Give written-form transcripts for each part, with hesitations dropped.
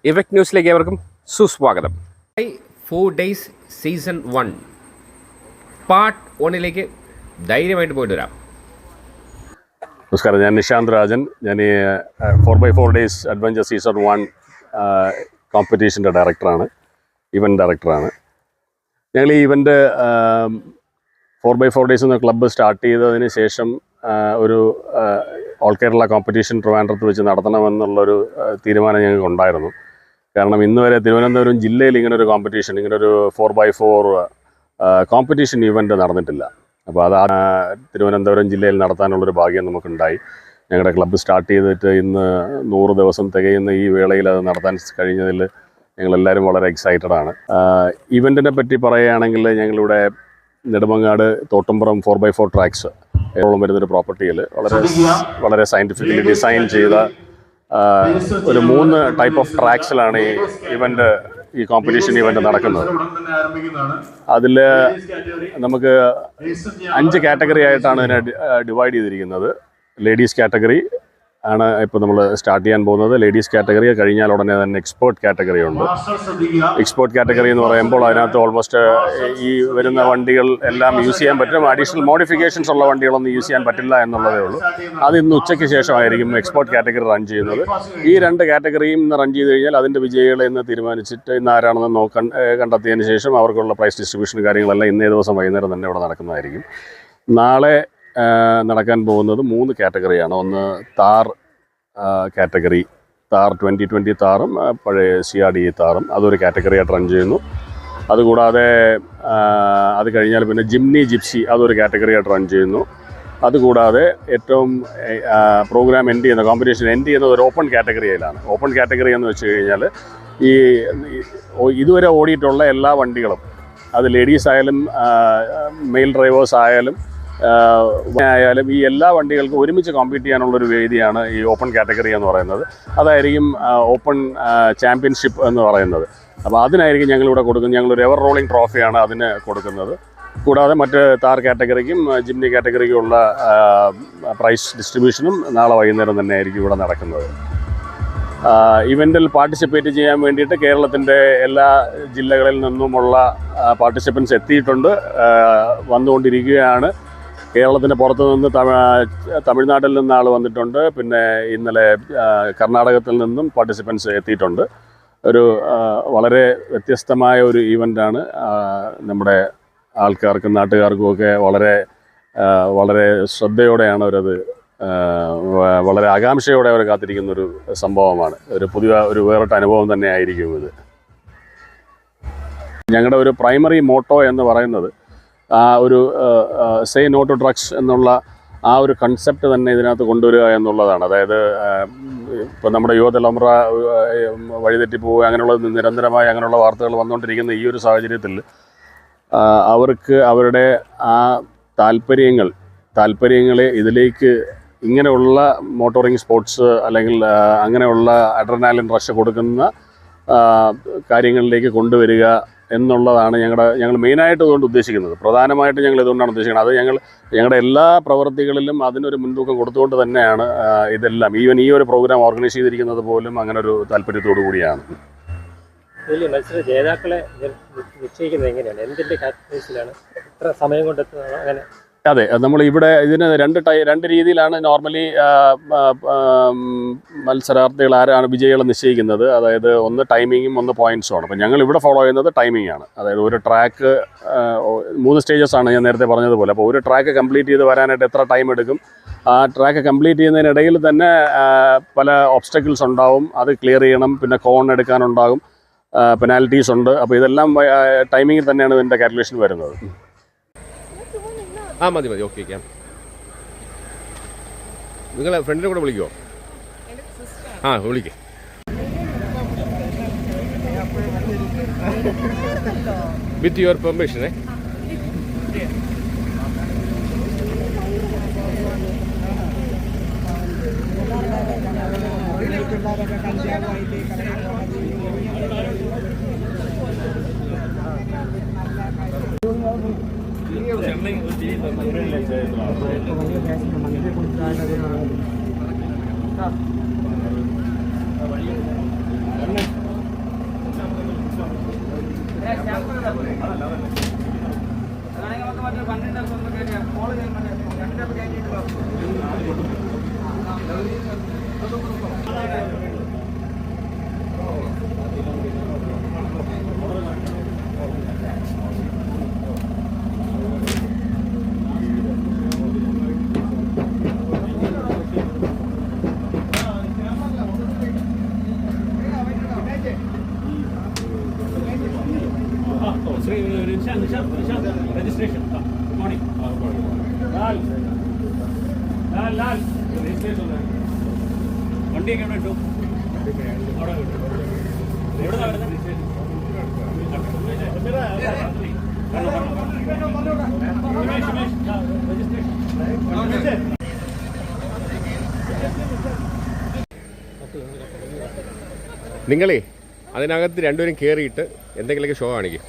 ഇവക് ന്യൂസിലേക്ക് ഏവർക്കും സുസ്വാഗതം. 4 days സീസൺ 1 പാർട്ട് 1ലേക്ക് ധൈര്യമായിട്ട് പോയിട്ട് വരാം. നമസ്കാരം, ഞാൻ നിശാന്ത് രാജൻ. ഞാൻ ഈ 4x4 ഡേയ്സ് അഡ്വഞ്ചർ സീസൺ 1 കോമ്പറ്റീഷൻ്റെ ഡയറക്ടറാണ്, ഇവൻറ്റ് ഡയറക്ടറാണ്. ഞങ്ങൾ ഈ ഇവൻറ്റ് 4x4 ഡേയ്സ് എന്ന ക്ലബ്ബ് സ്റ്റാർട്ട് ചെയ്തതിന് ശേഷം ഒരു ഓൾ കേരള കോമ്പറ്റീഷൻ ട്രിവാൻഡ്രത്ത് വെച്ച് നടത്തണമെന്നുള്ളൊരു തീരുമാനം ഞങ്ങൾക്ക് ഉണ്ടായിരുന്നു. കാരണം ഇന്ന് വരെ തിരുവനന്തപുരം ജില്ലയിൽ ഇങ്ങനൊരു കോമ്പറ്റീഷൻ, ഇങ്ങനൊരു 4x4 കോമ്പറ്റീഷൻ ഇവൻറ്റ് നടന്നിട്ടില്ല. അപ്പോൾ അത് തിരുവനന്തപുരം ജില്ലയിൽ നടത്താനുള്ളൊരു ഭാഗ്യം നമുക്കുണ്ടായി. ഞങ്ങളുടെ ക്ലബ്ബ് സ്റ്റാർട്ട് ചെയ്തിട്ട് ഇന്ന് 100 ദിവസം തികയുന്ന ഈ വേളയിൽ അത് നടത്താൻ കഴിഞ്ഞതിൽ ഞങ്ങളെല്ലാവരും വളരെ എക്സൈറ്റഡാണ്. ഇവൻറ്റിനെ പറ്റി പറയുകയാണെങ്കിൽ ഞങ്ങളിവിടെ നെടുമങ്ങാട് തോട്ടുംപുറം 4x4 ട്രാക്സ് ഏറോളം വരുന്നൊരു പ്രോപ്പർട്ടിയിൽ വളരെ സയൻറ്റിഫിക്കലി ഡിസൈൻ ചെയ്ത ഒരു 3 ടൈപ്പ് ഓഫ് ട്രാക്സിലാണ് ഈ കോമ്പറ്റീഷൻ ഇവൻറ്റ് നടക്കുന്നത്. അതിൽ നമുക്ക് 5 കാറ്റഗറി ആയിട്ടാണ് ഇതിനെ ഡിവൈഡ് ചെയ്തിരിക്കുന്നത്. ലേഡീസ് കാറ്റഗറി ആണ് ഇപ്പോൾ നമ്മൾ സ്റ്റാർട്ട് ചെയ്യാൻ പോകുന്നത്. ലേഡീസ് കാറ്റഗറി കഴിഞ്ഞാൽ ഉടനെ തന്നെ എക്സ്പേർട്ട് കാറ്റഗറി ഉണ്ട്. എക്സ്പേർട്ട് കാറ്റഗറി എന്ന് പറയുമ്പോൾ അതിനകത്ത് ഓൾമോസ്റ്റ് ഈ വരുന്ന വണ്ടികൾ എല്ലാം യൂസ് ചെയ്യാൻ പറ്റും. അഡീഷണൽ മോഡിഫിക്കേഷൻസ് ഉള്ള വണ്ടികളൊന്നും യൂസ് ചെയ്യാൻ പറ്റില്ല എന്നുള്ളതേ ഉള്ളൂ. അത് ഇന്ന് ഉച്ചയ്ക്ക് ശേഷമായിരിക്കും എക്സ്പേർട്ട് കാറ്റഗറി റൺ ചെയ്യുന്നത്. ഈ 2 കാറ്റഗറിയും ഇന്ന് റൺ ചെയ്ത് കഴിഞ്ഞാൽ അതിൻ്റെ വിജയികളെ ഇന്ന് തീരുമാനിച്ചിട്ട് ഇന്ന് ആരാണെന്ന് കണ്ടെത്തിയതിന് ശേഷം അവർക്കുള്ള പ്രൈസ് ഡിസ്ട്രിബ്യൂഷൻ കാര്യങ്ങളെല്ലാം ഇന്നേ ദിവസം വൈകുന്നേരം തന്നെ ഇവിടെ നടക്കുന്നതായിരിക്കും. നാളെ നടക്കാൻ പോകുന്നത് 3 കാറ്റഗറിയാണ്. ഒന്ന് താർ കാറ്റഗറി, താർ 2020 താറും പഴയ CRD താറും, അതൊരു കാറ്റഗറിയായിട്ട് റൺ ചെയ്യുന്നു. അതുകൂടാതെ അത് കഴിഞ്ഞാൽ പിന്നെ ജിംനി ജിപ്സി, അതൊരു കാറ്റഗറിയായിട്ട് റൺ ചെയ്യുന്നു. അതുകൂടാതെ ഏറ്റവും പ്രോഗ്രാം എൻഡ് ചെയ്യുന്ന കോമ്പറ്റീഷൻ എൻഡ് ചെയ്യുന്നത് ഒരു ഓപ്പൺ കാറ്റഗറിയിലാണ്. ഓപ്പൺ കാറ്റഗറി എന്ന് വെച്ച് കഴിഞ്ഞാൽ ഈ ഇതുവരെ ഓടിയിട്ടുള്ള എല്ലാ വണ്ടികളും, അത് ലേഡീസ് ആയാലും മെയിൽ ഡ്രൈവേഴ്സ് ആയാലും ഈ എല്ലാ വണ്ടികൾക്കും ഒരുമിച്ച് കോമ്പീറ്റ് ചെയ്യാനുള്ളൊരു വേദിയാണ് ഈ ഓപ്പൺ കാറ്റഗറി എന്ന് പറയുന്നത്. അതായിരിക്കും ഓപ്പൺ ചാമ്പ്യൻഷിപ്പ് എന്ന് പറയുന്നത്. അപ്പോൾ അതിനായിരിക്കും ഞങ്ങളിവിടെ കൊടുക്കുന്നത്. ഞങ്ങളൊരു എവർ റോളിംഗ് ട്രോഫിയാണ് അതിന് കൊടുക്കുന്നത്. കൂടാതെ മറ്റ് താർ കാറ്റഗറിക്കും ജിംനി കാറ്റഗറിക്കും ഉള്ള പ്രൈസ് ഡിസ്ട്രിബ്യൂഷനും നാളെ വൈകുന്നേരം തന്നെ ആയിരിക്കും ഇവിടെ നടക്കുന്നത്. ഇവൻറ്റിൽ പാർട്ടിസിപ്പേറ്റ് ചെയ്യാൻ വേണ്ടിയിട്ട് കേരളത്തിൻ്റെ എല്ലാ ജില്ലകളിൽ നിന്നുമുള്ള പാർട്ടിസിപ്പൻസ് എത്തിയിട്ടുണ്ട്, വന്നുകൊണ്ടിരിക്കുകയാണ്. കേരളത്തിൻ്റെ പുറത്ത് നിന്ന് തമിഴ്നാട്ടിൽ നിന്ന് ആൾ വന്നിട്ടുണ്ട്. പിന്നെ ഇന്നലെ കർണാടകത്തിൽ നിന്നും പാർട്ടിസിപ്പൻസ് എത്തിയിട്ടുണ്ട്. ഒരു വളരെ വ്യത്യസ്തമായ ഒരു ഈവൻ്റാണ്. നമ്മുടെ ആൾക്കാർക്കും നാട്ടുകാർക്കും ഒക്കെ വളരെ ശ്രദ്ധയോടെയാണ് അവരത്, വളരെ ആകാംക്ഷയോടെ അവർ കാത്തിരിക്കുന്നൊരു സംഭവമാണ്. ഒരു വേറിട്ട അനുഭവം തന്നെ ആയിരിക്കും ഇത്. ഞങ്ങളുടെ ഒരു പ്രൈമറി മോട്ടോ എന്ന് പറയുന്നത് ഒരു സേ നോ ടു ഡ്രഗ്സ് എന്നുള്ള ആ ഒരു കൺസെപ്റ്റ് തന്നെ ഇതിനകത്ത് കൊണ്ടുവരിക എന്നുള്ളതാണ്. അതായത് ഇപ്പോൾ നമ്മുടെ യുവതലമുറ വഴിതെറ്റി പോവുക, അങ്ങനെയുള്ള നിരന്തരമായി അങ്ങനെയുള്ള വാർത്തകൾ വന്നുകൊണ്ടിരിക്കുന്ന ഈ ഒരു സാഹചര്യത്തിൽ അവർക്ക് അവരുടെ ആ താല്പര്യങ്ങളെ ഇതിലേക്ക് ഇങ്ങനെയുള്ള മോട്ടോറിങ് സ്പോർട്സ് അല്ലെങ്കിൽ അങ്ങനെയുള്ള അഡ്രനാലിൻ റഷ് കൊടുക്കുന്ന കാര്യങ്ങളിലേക്ക് കൊണ്ടുവരിക എന്നുള്ളതാണ് ഞങ്ങൾ മെയിനായിട്ട് ഇതുകൊണ്ട് ഉദ്ദേശിക്കുന്നത്. പ്രധാനമായിട്ട് ഞങ്ങൾ ഇതുകൊണ്ടാണ് ഉദ്ദേശിക്കുന്നത്. അത് ഞങ്ങളുടെ എല്ലാ പ്രവൃത്തികളിലും അതിനൊരു മുൻതൂക്കം കൊടുത്തുകൊണ്ട് തന്നെയാണ് ഇതെല്ലാം. ഈവൻ ഈ ഒരു പ്രോഗ്രാം ഓർഗനൈസ് ചെയ്തിരിക്കുന്നത് പോലും അങ്ങനെ ഒരു താല്പര്യത്തോടു കൂടിയാണ്. മത്സര ജേതാക്കളെ നിശ്ചയിക്കുന്നത് എങ്ങനെയാണ്? എന്തിൻ്റെ കാറ്റഗറീസിലാണ്? എത്ര സമയം കൊണ്ടെത്തുന്നതാണ്? അങ്ങനെ? അതെ, നമ്മൾ ഇവിടെ ഇതിന് 2 രീതിയിലാണ് നോർമലി മത്സരാർത്ഥികൾ ആരാണ് വിജയികളെ നിശ്ചയിക്കുന്നത്. അതായത് ഒന്ന് ടൈമിങ്ങും ഒന്ന് പോയിൻറ്റ്സുമാണ്. അപ്പോൾ ഞങ്ങൾ ഇവിടെ ഫോളോ ചെയ്യുന്നത് ടൈമിംഗ് ആണ്. അതായത് ഒരു ട്രാക്ക് 3 സ്റ്റേജസ് ആണ് ഞാൻ നേരത്തെ പറഞ്ഞതുപോലെ. അപ്പോൾ ഒരു ട്രാക്ക് കംപ്ലീറ്റ് ചെയ്ത് വരാനായിട്ട് എത്ര ടൈം എടുക്കും, ആ ട്രാക്ക് കംപ്ലീറ്റ് ചെയ്യുന്നതിനിടയിൽ തന്നെ പല ഒബ്സ്റ്റക്കിൾസ് ഉണ്ടാവും, അത് ക്ലിയർ ചെയ്യണം. പിന്നെ കോൺ എടുക്കാനുണ്ടാകും, പെനാൽറ്റീസ് ഉണ്ട്. അപ്പോൾ ഇതെല്ലാം ടൈമിങ്ങിൽ തന്നെയാണ് ഇതിൻ്റെ കാൽക്കുലേഷൻ വരുന്നത്. മതി ഓക്കെ. നിങ്ങളെ ഫ്രണ്ടിനെ കൂടെ വിളിക്കുമോ? വിളിക്കേ. വിത്ത് യുവർ പെർമിഷനെ. Gracias. Registration good morning Lal Lal Lal registration വണ്ടിയൊക്കെ എവിടെ ഇട്ടു അവിടെ എവിടെ നിങ്ങളേ അതിനകത്ത് രണ്ടുപേരും കയറിയിട്ട് എന്തെങ്കിലുമൊക്കെ ഷോ കാണിക്കും.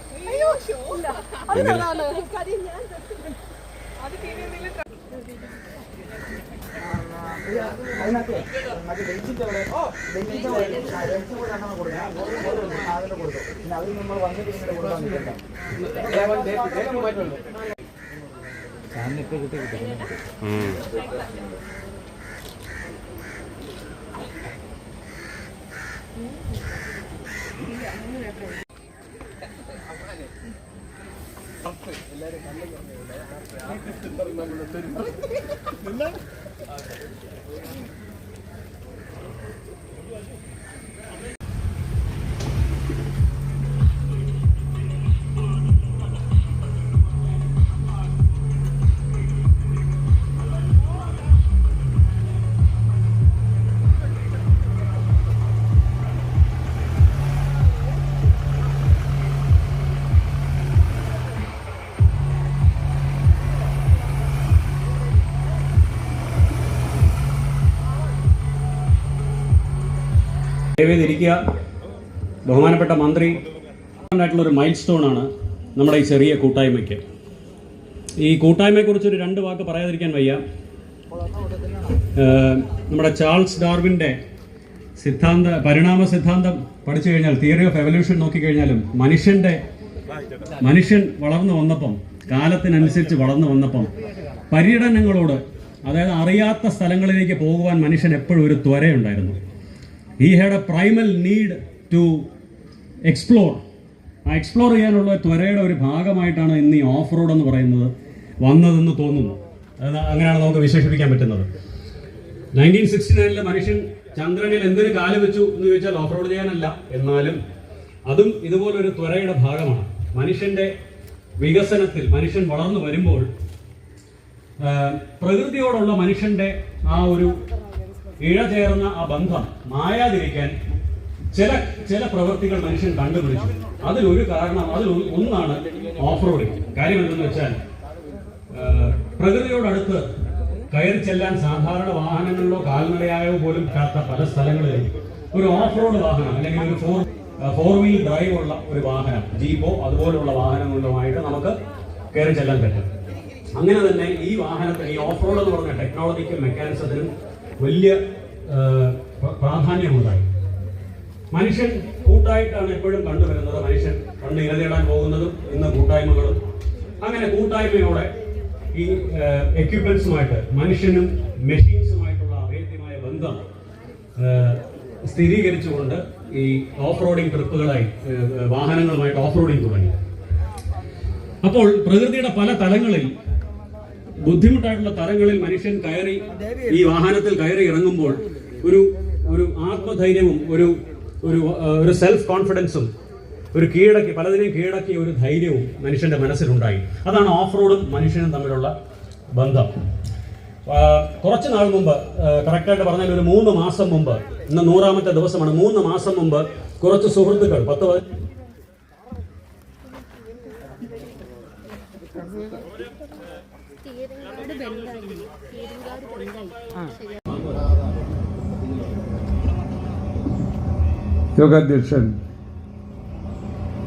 ദയവേദിരിക്കുക. ബഹുമാനപ്പെട്ട മന്ത്രി ആയിട്ടുള്ളൊരു മൈൽ സ്റ്റോണാണ് നമ്മുടെ ഈ ചെറിയ കൂട്ടായ്മയ്ക്ക്. ഈ കൂട്ടായ്മയെക്കുറിച്ചൊരു 2 വാക്ക് പറയാതിരിക്കാൻ വയ്യ. നമ്മുടെ ചാൾസ് ഡാർവിൻ്റെ പരിണാമ സിദ്ധാന്തം പഠിച്ചു കഴിഞ്ഞാൽ, തിയറി ഓഫ് എവല്യൂഷൻ നോക്കിക്കഴിഞ്ഞാലും മനുഷ്യൻ വളർന്നു വന്നപ്പം, കാലത്തിനനുസരിച്ച് വളർന്നു വന്നപ്പം പര്യടനങ്ങളോട്, അതായത് അറിയാത്ത സ്ഥലങ്ങളിലേക്ക് പോകുവാൻ മനുഷ്യൻ എപ്പോഴും ഒരു ത്വരയുണ്ടായിരുന്നു. He had a primal need to explore. ആ എക്സ്പ്ലോർ ചെയ്യാനുള്ള ത്വരയുടെ ഒരു ഭാഗമായിട്ടാണ് ഇന്ന് ഈ ഓഫ് റോഡ് എന്ന് പറയുന്നത് വന്നതെന്ന് തോന്നുന്നു. അങ്ങനെയാണ് നമുക്ക് വിശേഷിപ്പിക്കാൻ പറ്റുന്നത്. 1969 മനുഷ്യൻ ചന്ദ്രനിൽ എന്തിനു കാല് വെച്ചു എന്ന് ചോദിച്ചാൽ ഓഫ് റോഡ് ചെയ്യാനല്ല. എന്നാലും അതും ഇതുപോലൊരു ത്വരയുടെ ഭാഗമാണ്. മനുഷ്യന്റെ വികസനത്തിൽ മനുഷ്യൻ വളർന്നു വരുമ്പോൾ പ്രകൃതിയോടുള്ള മനുഷ്യന്റെ ആ ഒരു ഇഴചേർന്ന ആ ബന്ധം മായാതിരിക്കാൻ ചില പ്രവൃത്തികൾ മനുഷ്യൻ കണ്ടുപിടിച്ചു. അതിലൊരു കാരണം, ഒന്നാണ് ഓഫ് റോഡിങ്. കാര്യം എന്തെന്ന് വെച്ചാൽ, പ്രകൃതിയോടടുത്ത് കയറി ചെല്ലാൻ സാധാരണ വാഹനങ്ങളിലോ കാൽനടയായോ പോലും പറ്റാത്ത പല സ്ഥലങ്ങളിലും ഒരു ഓഫ് റോഡ് വാഹനം അല്ലെങ്കിൽ ഒരു ഫോർ വീൽ ഡ്രൈവ് ഉള്ള ഒരു വാഹനം, ജീപ്പോ അതുപോലുള്ള വാഹനങ്ങളുമായിട്ട് നമുക്ക് കയറി ചെല്ലാൻ പറ്റും. അങ്ങനെ തന്നെ ഈ വാഹനത്തിന്, ഈ ഓഫ് റോഡ് എന്ന് പറഞ്ഞ ടെക്നോളജിക്കും മെക്കാനിസത്തിനും വലിയ പ്രാധാന്യമുണ്ടായി. മനുഷ്യൻ കൂട്ടായിട്ടാണ് എപ്പോഴും കണ്ടുവരുന്നത്. മനുഷ്യൻ പണ്ട് ഇര തേടാൻ പോകുന്നതും ഇന്ന് കൂട്ടായ്മകളും. അങ്ങനെ കൂട്ടായ്മയോടെ ഈ എക്യുപ്മെന്റ്സുമായിട്ട്, മനുഷ്യനും മെഷീൻസുമായിട്ടുള്ള അഭേദ്യമായ ബന്ധം സ്ഥിരീകരിച്ചുകൊണ്ട് ഈ ഓഫ് റോഡിങ് ട്രിപ്പുകളായി വാഹനങ്ങളുമായിട്ട് ഓഫ് റോഡിങ് തുടങ്ങി. അപ്പോൾ പ്രകൃതിയുടെ പല തലങ്ങളിൽ, ബുദ്ധിമുട്ടായിട്ടുള്ള തലങ്ങളിൽ മനുഷ്യൻ ഈ വാഹനത്തിൽ കയറി ഇറങ്ങുമ്പോൾ ഒരു ആത്മധൈര്യവും ഒരു സെൽഫ് കോൺഫിഡൻസും പലതിനെയും കീഴടക്കിയ ഒരു ധൈര്യവും മനുഷ്യന്റെ മനസ്സിലുണ്ടായി. അതാണ് ഓഫ് റോഡും മനുഷ്യനും തമ്മിലുള്ള ബന്ധം. കുറച്ച് നാൾ മുമ്പ്, കറക്റ്റായിട്ട് പറഞ്ഞാൽ ഒരു 3 മാസം മുമ്പ്, ഇന്ന് 100ാമത്തെ ദിവസമാണ്, 3 മാസം മുമ്പ് കുറച്ച് സുഹൃത്തുക്കൾ 10 യോഗാധ്യക്ഷൻ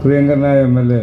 പ്രിയങ്കരനായ MLA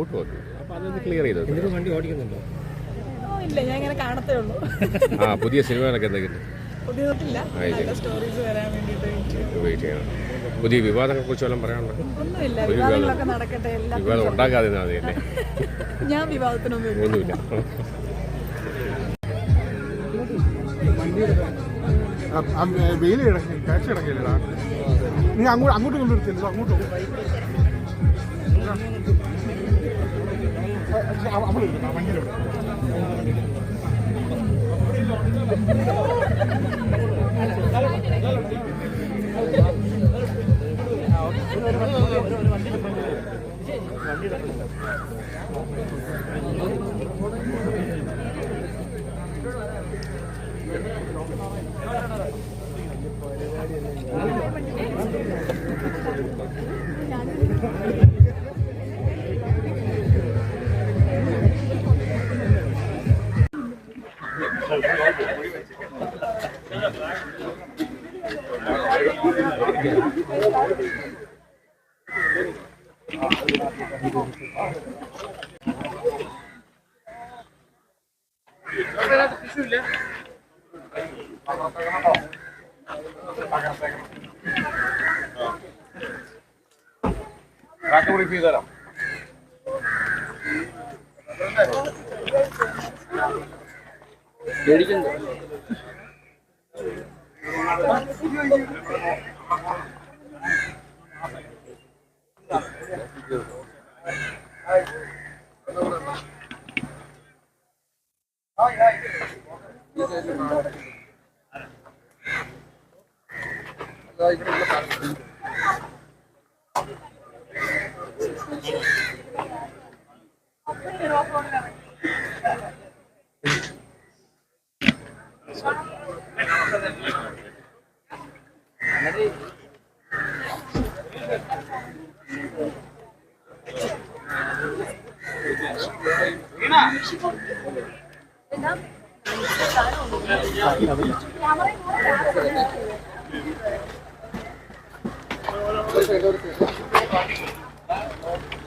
ഡൗട്ട് വന്നു. അപ്പോൾ അതൊന്ന് ക്ലിയർ ചെയ്തു. എന്തെങ്കിലും വണ്ടി ഓടിക്കുന്നുണ്ടോ? ഇല്ല, ഞാൻ ഇങ്ങനെ കാണത്തേ ഉള്ളൂ. പുതിയ സിനിമകളൊക്കെ എന്തെങ്കിലും പുതിയതൊട്ടില്ല, നല്ല സ്റ്റോറീസ് വരാൻ വേണ്ടിയിട്ട് വെയിറ്റ് ചെയ്യണം. പുതിയ വിവാദങ്ങളെ കുറിച്ച് വല്ലതും പറയാനുണ്ടോ? ഒന്നുമില്ല, വിവാദങ്ങളൊക്കെ നടക്കട്ടെ. വിവാദം ഉണ്ടാക്കാതെ മതി അല്ലേ? ഞാൻ വിവാദത്തിനൊന്നും ഒന്നുമില്ല. വെയിൽ കിടക്കി കാഴ്ച കിടക്കില്ലടാ. നീ അങ്ങോട്ട് കൊണ്ടുവരുത്തില്ല, അങ്ങോട്ട് വണ്ടിയിലോട്ട്.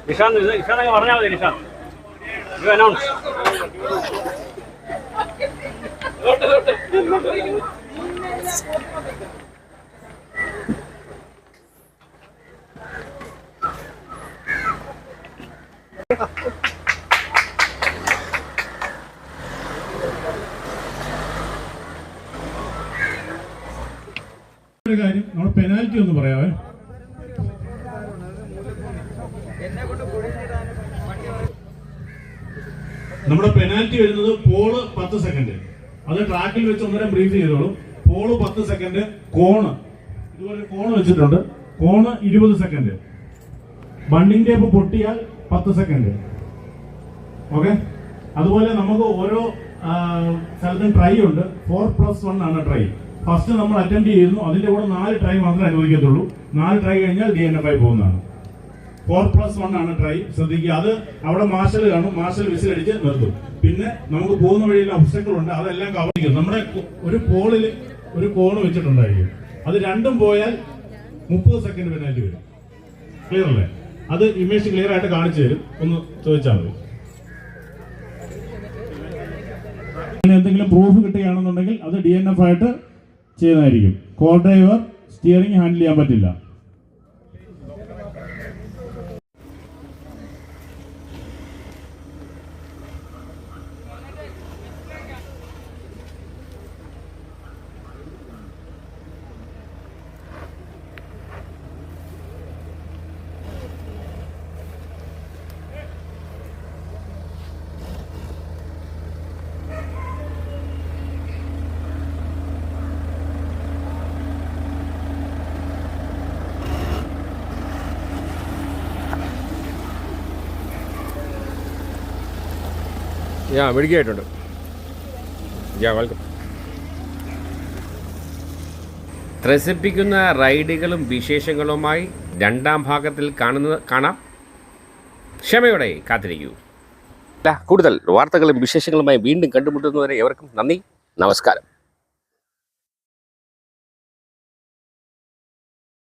നിഷാന്ത് നിഷാന്ത് പറഞ്ഞാൽ മതി. Nishant you announce. ഒരു കാര്യം, നമ്മൾ പെനാൽറ്റി ഒന്ന് പറയാവേ. നമ്മുടെ പെനാൽറ്റി വരുന്നത് പോള് 10 സെക്കൻഡ്. അത് ട്രാക്കിൽ വെച്ച് ഒന്നരം ബ്രീഫ് ചെയ്തോളൂ. പോള് 10 സെക്കൻഡ്, കോണ് ഇതുപോലെ കോണ് വെച്ചിട്ടുണ്ട്, കോണ് 20 സെക്കൻഡ്, ബണ്ടിങ് ടേപ്പ് പൊട്ടിയാൽ 10 സെക്കൻഡ്. ഓക്കെ, അതുപോലെ നമുക്ക് ഓരോ സ്ഥലത്തും ട്രൈ ഉണ്ട്. 4+1 ആണ് ട്രൈ. ഫസ്റ്റ് നമ്മൾ അറ്റംപ്റ്റ് ചെയ്യുന്നു, അതിന്റെ കൂടെ 4 ട്രൈ മാത്രമേ അനുവദിക്കത്തുള്ളൂ. 4 ട്രൈ കഴിഞ്ഞാൽ DNF പോകുന്നതാണ്. 4+1 ആണ് ട്രൈ, ശ്രദ്ധിക്കുക. അത് അവിടെ മാർഷൽ കാണും, മാർഷൽ വിസിലടിച്ച് നിർത്തും. പിന്നെ നമുക്ക് പോകുന്ന വഴിയിൽ ഒബ്സ്റ്റക്കിൾ ഉണ്ട്, അതെല്ലാം കവർ ചെയ്യും. നമ്മുടെ ഒരു പോളിൽ ഒരു കോണ് വെച്ചിട്ടുണ്ടായിരിക്കും, അത് രണ്ടും പോയാൽ 30 സെക്കൻഡ് പെനാൽറ്റി വരും. ക്ലിയർ അല്ലേ? അത് ഇമേജ് ക്ലിയർ ആയിട്ട് കാണിച്ചു തരും, ഒന്ന് ചോദിച്ചാൽ മതി. എന്തെങ്കിലും പ്രൂഫ് കിട്ടുകയാണെന്നുണ്ടെങ്കിൽ അത് DNF ആയിട്ട് ചെയ്യുന്നതായിരിക്കും. കോ ഡ്രൈവർ സ്റ്റിയറിംഗ് ഹാൻഡിൽ ചെയ്യാൻ പറ്റില്ല. മിടുക്കിയായിട്ടുണ്ട്. വെൽക്കം. ത്രസിപ്പിക്കുന്ന റൈഡുകളും വിശേഷങ്ങളുമായി രണ്ടാം ഭാഗത്തിൽ കാണാം. ക്ഷമയോടെ കാത്തിരിക്കൂ. കൂടുതൽ വാർത്തകളും വിശേഷങ്ങളുമായി വീണ്ടും കണ്ടുമുട്ടുന്നവരെ എവർക്കും നന്ദി, നമസ്കാരം.